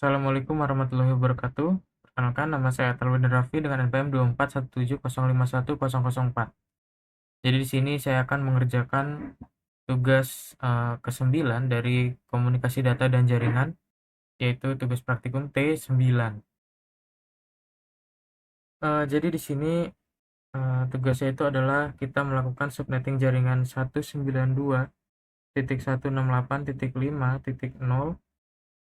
Assalamualaikum warahmatullahi wabarakatuh. Perkenalkan, nama saya Talwin Raffi dengan NPM 2417001004. Jadi di sini saya akan mengerjakan tugas ke-9 dari komunikasi data dan jaringan, yaitu tugas praktikum T9. Jadi di sini tugasnya itu adalah kita melakukan subnetting jaringan 192.168.5.0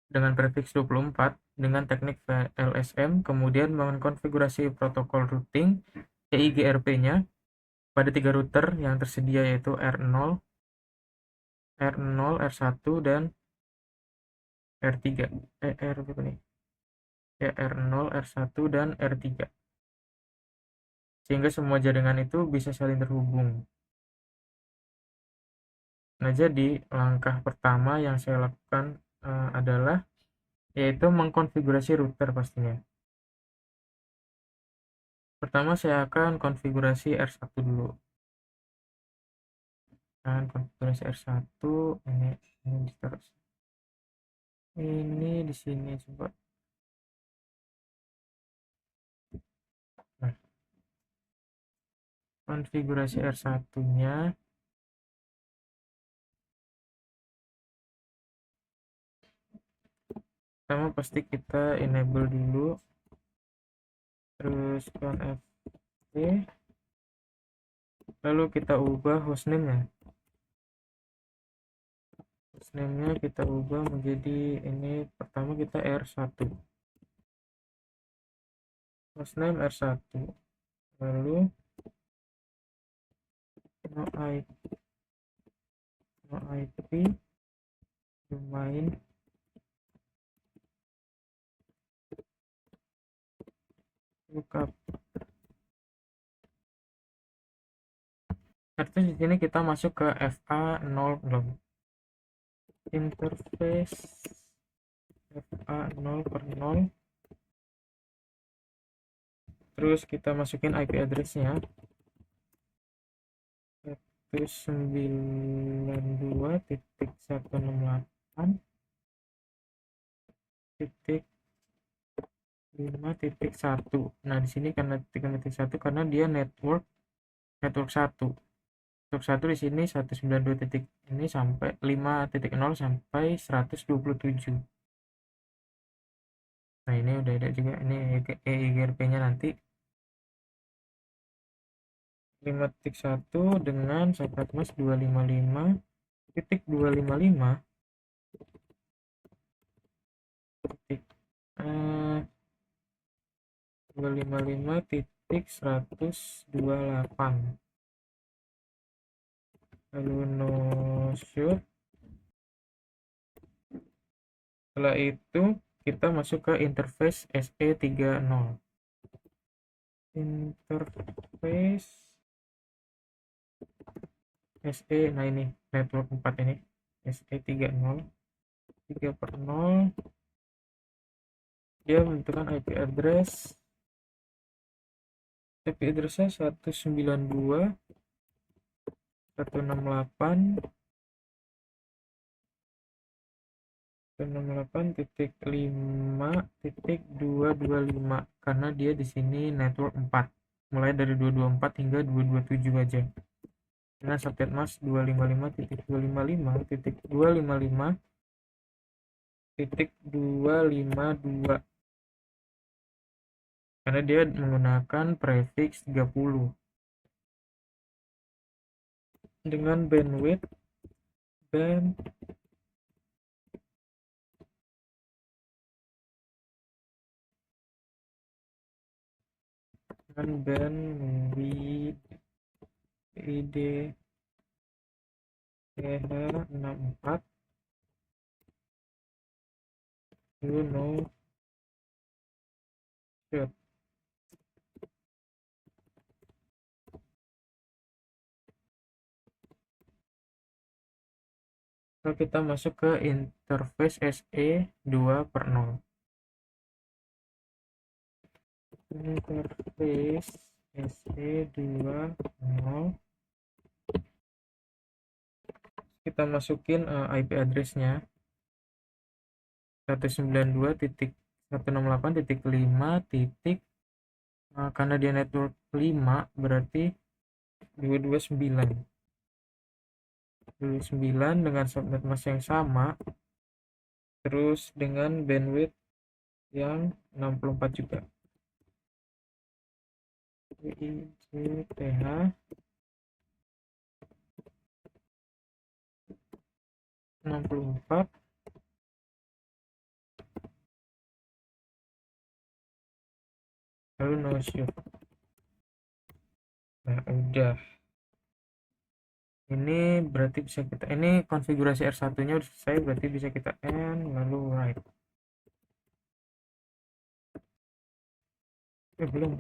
dengan prefiks 24 dengan teknik VLSM, kemudian mengkonfigurasi protokol routing EIGRP-nya pada 3 router yang tersedia, yaitu R0, R0, R1, dan R3. R berapa nih? Ya, R0, R1, dan R3. Sehingga semua jaringan itu bisa saling terhubung. Nah, jadi langkah pertama yang saya lakukan adalah yaitu mengkonfigurasi router pastinya. Pertama saya akan konfigurasi R1 dulu. Kan konfigurasi R1 ini ditaruh ini di sini coba. Nah, konfigurasi R1-nya pertama pasti kita enable dulu, terus connect, lalu kita ubah hostname-nya. Hostname-nya kita ubah menjadi ini, pertama kita R1, hostname R1, lalu no IP, domain, lookup. Terus di sini kita masuk ke FA0 belum, interface FA0 per 0, terus kita masukin IP address-nya 192.168.5.1. Nah, di sini karena 3.1 karena dia network 1. Untuk 1 di sini 192 titik ini sampai 5.0 sampai 127. Nah, ini udah ada juga ini EIGRP-nya nanti 5.1 dengan subnetmask 255.255 titik 255.128, lalu no shoot. Setelah itu kita masuk ke interface SE30, interface SE. Nah, ini network 4 ini SE30 3/0. Dia membutuhkan IP address-nya 168.5.225 karena dia di sini network 4, mulai dari 224 hingga 227 aja. Dengan subnetmask 255.255.255.252 karena dia menggunakan prefix 30 dengan bandwidth ide EH64 you know shoot. Lalu kita masuk ke interface SE2/0, interface SE2/0. Kita masukin IP address-nya 192.168.5 karena dia network 5 berarti 229 dengan subnet mask yang sama, terus dengan bandwidth yang 64 juga. WIJTH 64 lalu no show. Nah udah, ini berarti bisa kita, ini konfigurasi R1 nya udah selesai, berarti bisa kita end lalu write. Belum.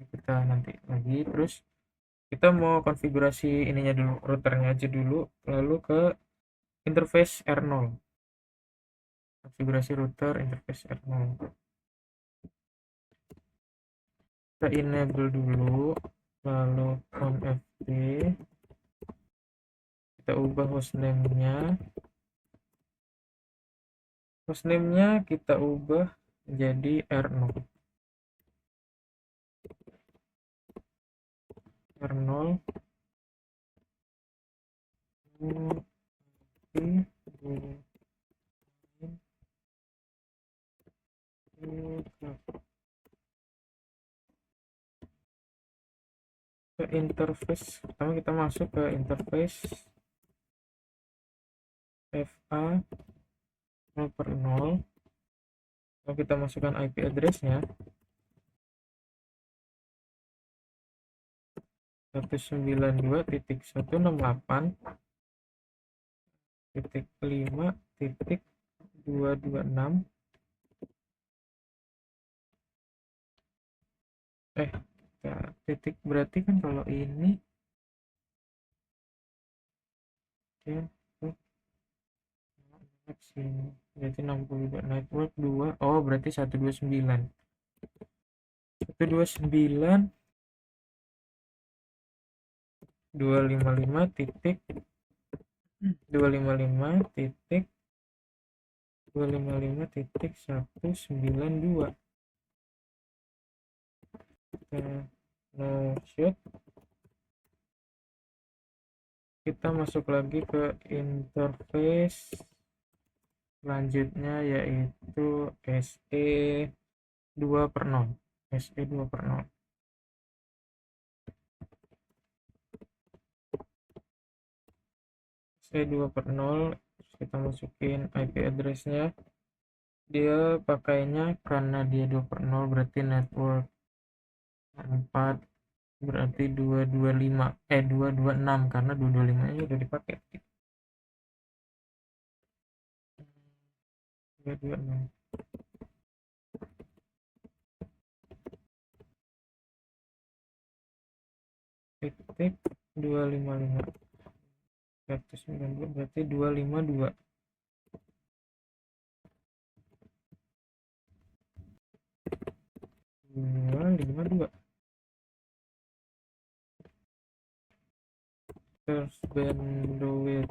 Kita nanti lagi. Terus kita mau konfigurasi ininya dulu, routernya aja dulu, lalu ke interface R0, konfigurasi router interface R0. Kita enable dulu, lalu conft, kita ubah hostname-nya kita ubah jadi R0. Ke interface, pertama kita masuk ke interface FA 0/0, lalu kita masukkan IP address-nya 192.168.5.226. Ya, titik berarti kan kalau ini ya sini berarti 62 network 2. Oh berarti 129 255 titik 192. No shoot. Kita masuk lagi ke interface selanjutnya yaitu SE 2/0. SE 2/0. SE 2/0, kita masukin IP address-nya. Dia pakainya karena dia 2/0 berarti network 4, berarti 226 karena 225 nya udah dipakai. 226 titik 255 192 berarti 252. Terus bandwidth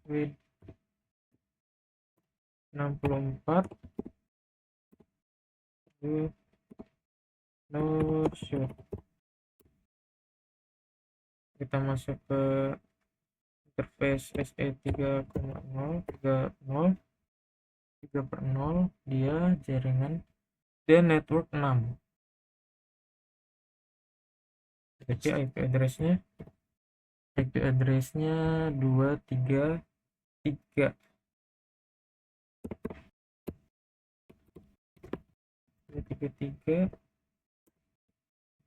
with 64 no shoot. Kita masuk ke interface SE 3,0 3/0, dia jaringan dan network 6. Jadi IP address-nya 233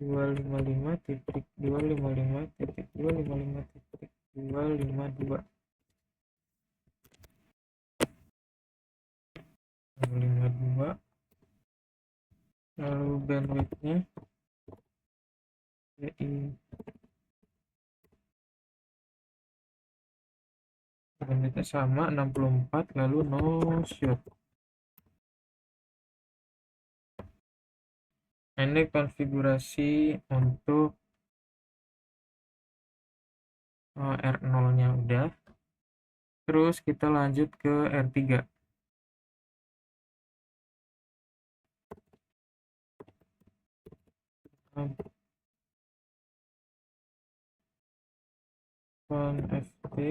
255.255.255.252 lalu bandwidth-nya bandwidth-nya sama 64 lalu no shoot. Ini konfigurasi untuk R0 nya udah. Terus kita lanjut ke R3. ft,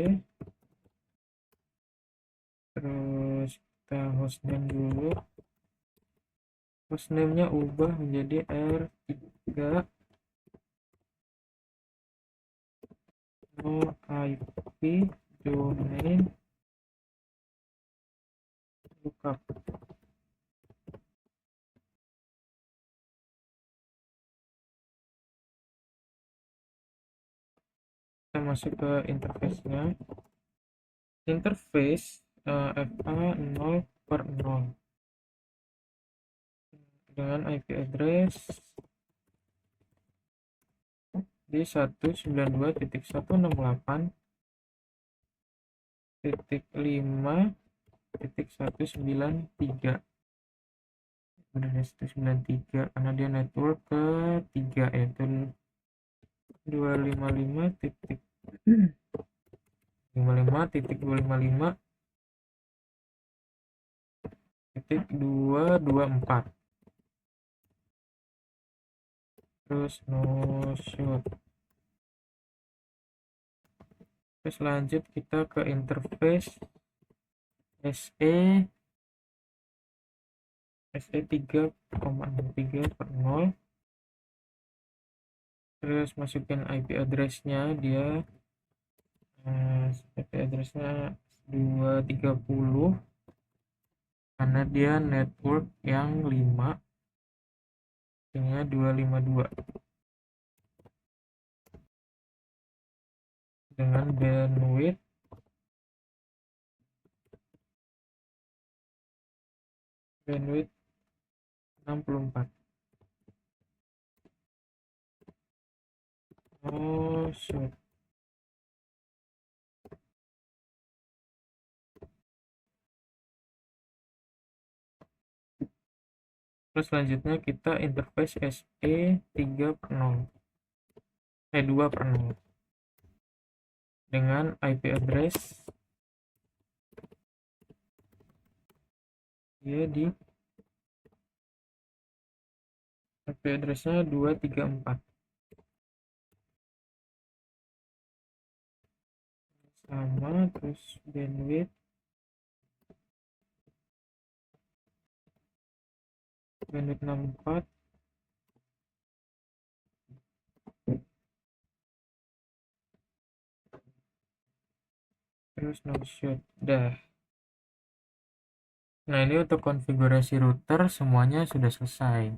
terus kita hostname dulu. Hostname nya ubah menjadi R3, no IP domain lookup. Kita masuk ke interface-nya. Interface FA 0/0 dengan IP address di 192.168.5.193. Udah 193 karena dia network ke 3, yaitu 255.255.224. Terus no shoot. Terus lanjut kita ke interface SE 3,63/0. Terus masukin IP address-nya, dia IP address-nya 230 karena dia network yang 5, nya 252 dengan bandwidth 64. Oh shit. Terus selanjutnya kita interface SE 3/0 2/0 dengan IP address dia di IP addressnya 234 sama. Terus bandwidth 64. Terus no shoot dah. Nah, ini untuk konfigurasi router semuanya sudah selesai.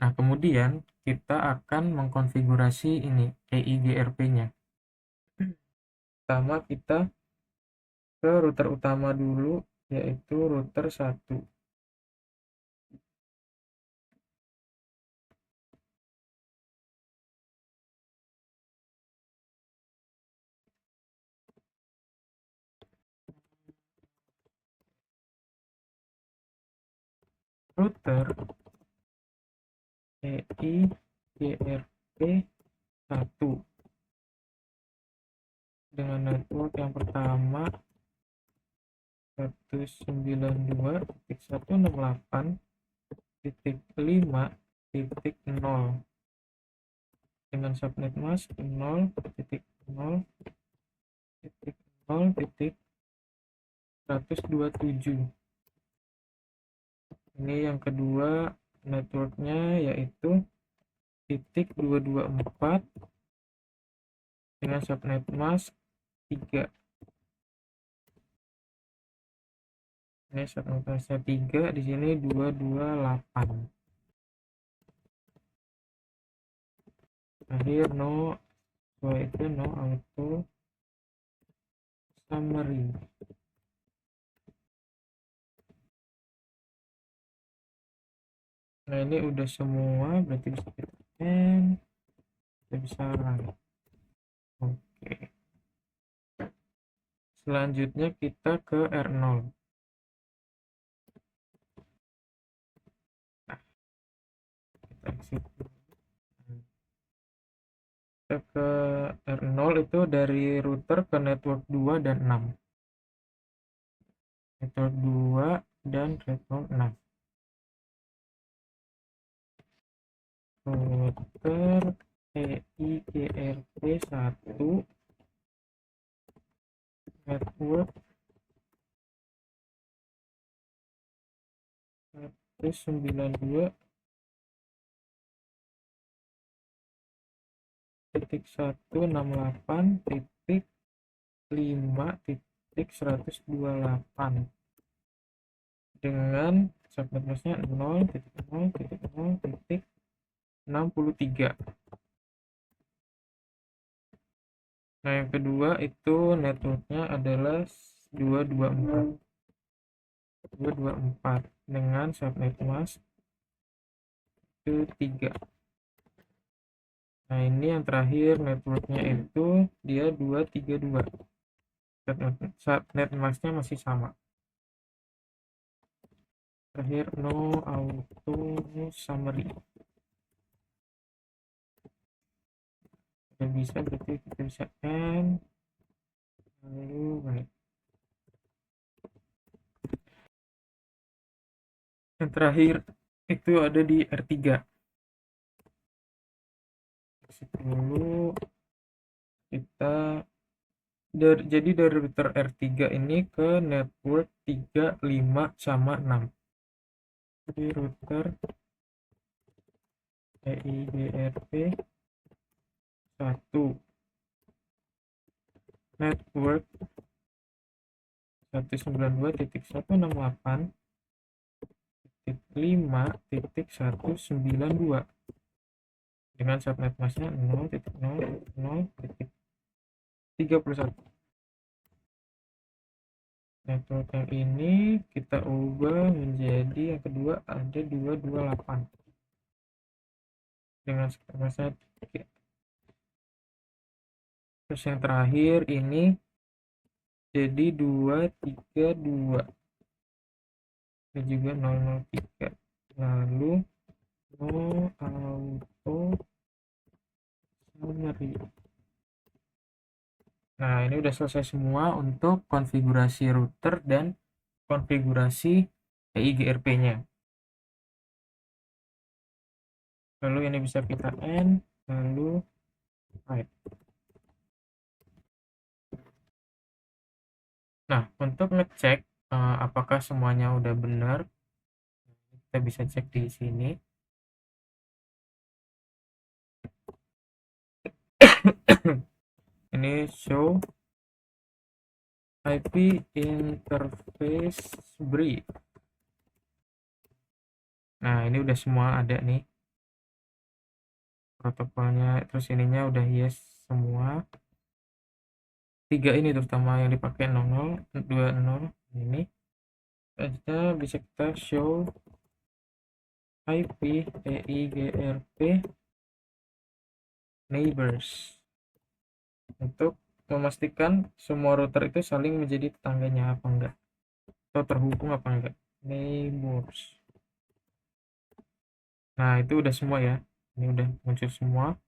Nah, kemudian kita akan mengkonfigurasi ini EIGRP-nya. Pertama kita ke router utama dulu, yaitu router 1. Router EIGRP 1 dengan network yang pertama 192.168.5.0 dengan subnet mask 0.0.0.127. Ini yang kedua networknya, yaitu titik 224 dengan subnet mask 3. Ini subnet masknya 3, di sini 228. Akhir no auto summary. Nah, ini udah semua, berarti bisa kita end, kita bisa run. Oke. Selanjutnya kita ke R0. Kita exit. Kita ke R0 itu dari router ke network 2 dan 6. Network 2 dan network 6. Router EIGRP1 network 192.168.5.128 dengan subnet masknya 0.0.0.63. Nah, yang kedua itu networknya adalah 224 dengan subnet mask itu 3. Nah, ini yang terakhir networknya itu dia 232. Subnet masknya masih sama. Terakhir no auto summary. Tidak bisa, berarti kita bisa end lalu baik. Yang terakhir itu ada di R3. Dulu kita jadi dari router R3 ini ke network 3, 5 sama 6. Jadi router EIGRP 1 network 192.168.5.192 dengan subnet masknya 0.0.0.31. Network yang ini kita ubah menjadi yang kedua ada 228 dengan subnet masknya 3. Terus yang terakhir ini jadi 232 dan juga 003. Lalu no auto summary. Nah, ini udah selesai semua untuk konfigurasi router dan konfigurasi EIGRP-nya. Lalu ini bisa kita end, lalu right. Nah, untuk ngecek apakah semuanya udah benar, kita bisa cek di sini. Ini show IP interface brief. Nah, ini udah semua ada nih protokolnya, terus ininya udah yes semua. 3 ini terutama yang dipakai 00, 20 ini aja bisa kita show IP EIGRP neighbors untuk memastikan semua router itu saling menjadi tetangganya apa enggak atau terhubung apa enggak. Neighbors. Nah, itu udah semua ya, ini udah muncul semua.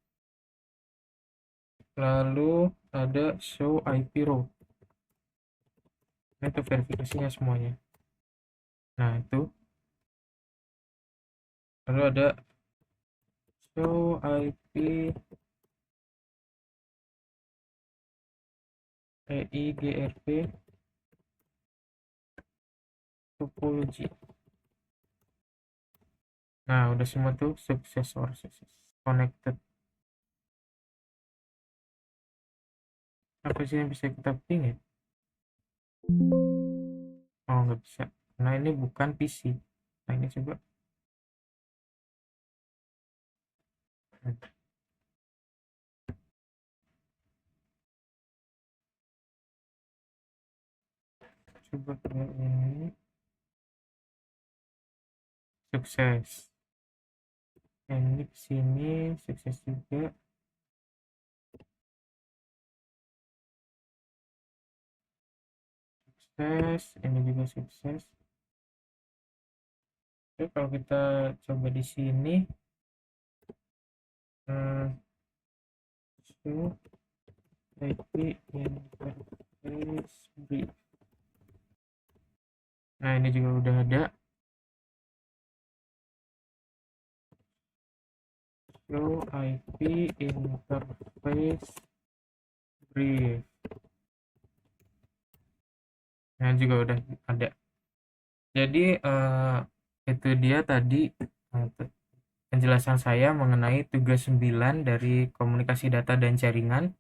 Lalu ada show IP route, ini tuh verifikasinya semuanya. Nah, itu lalu ada show IP EIGRP topology. Nah, udah semua tuh sukses connected. Apa sih yang bisa kita ping ya? Oh, nggak bisa. Nah, ini bukan PC. Nah, ini coba. Coba kalau ini sukses. Ini kesini sukses juga. Sukses. Ini juga sukses. Oke, kalau kita coba di sini show IP interface brief. Nah, ini juga udah ada. Show IP interface brief. Nah, juga udah ada. Jadi itu dia tadi penjelasan saya mengenai tugas 9 dari komunikasi data dan jaringan.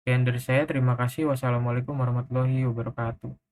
Sekian dari saya, terima kasih. Wassalamualaikum warahmatullahi wabarakatuh.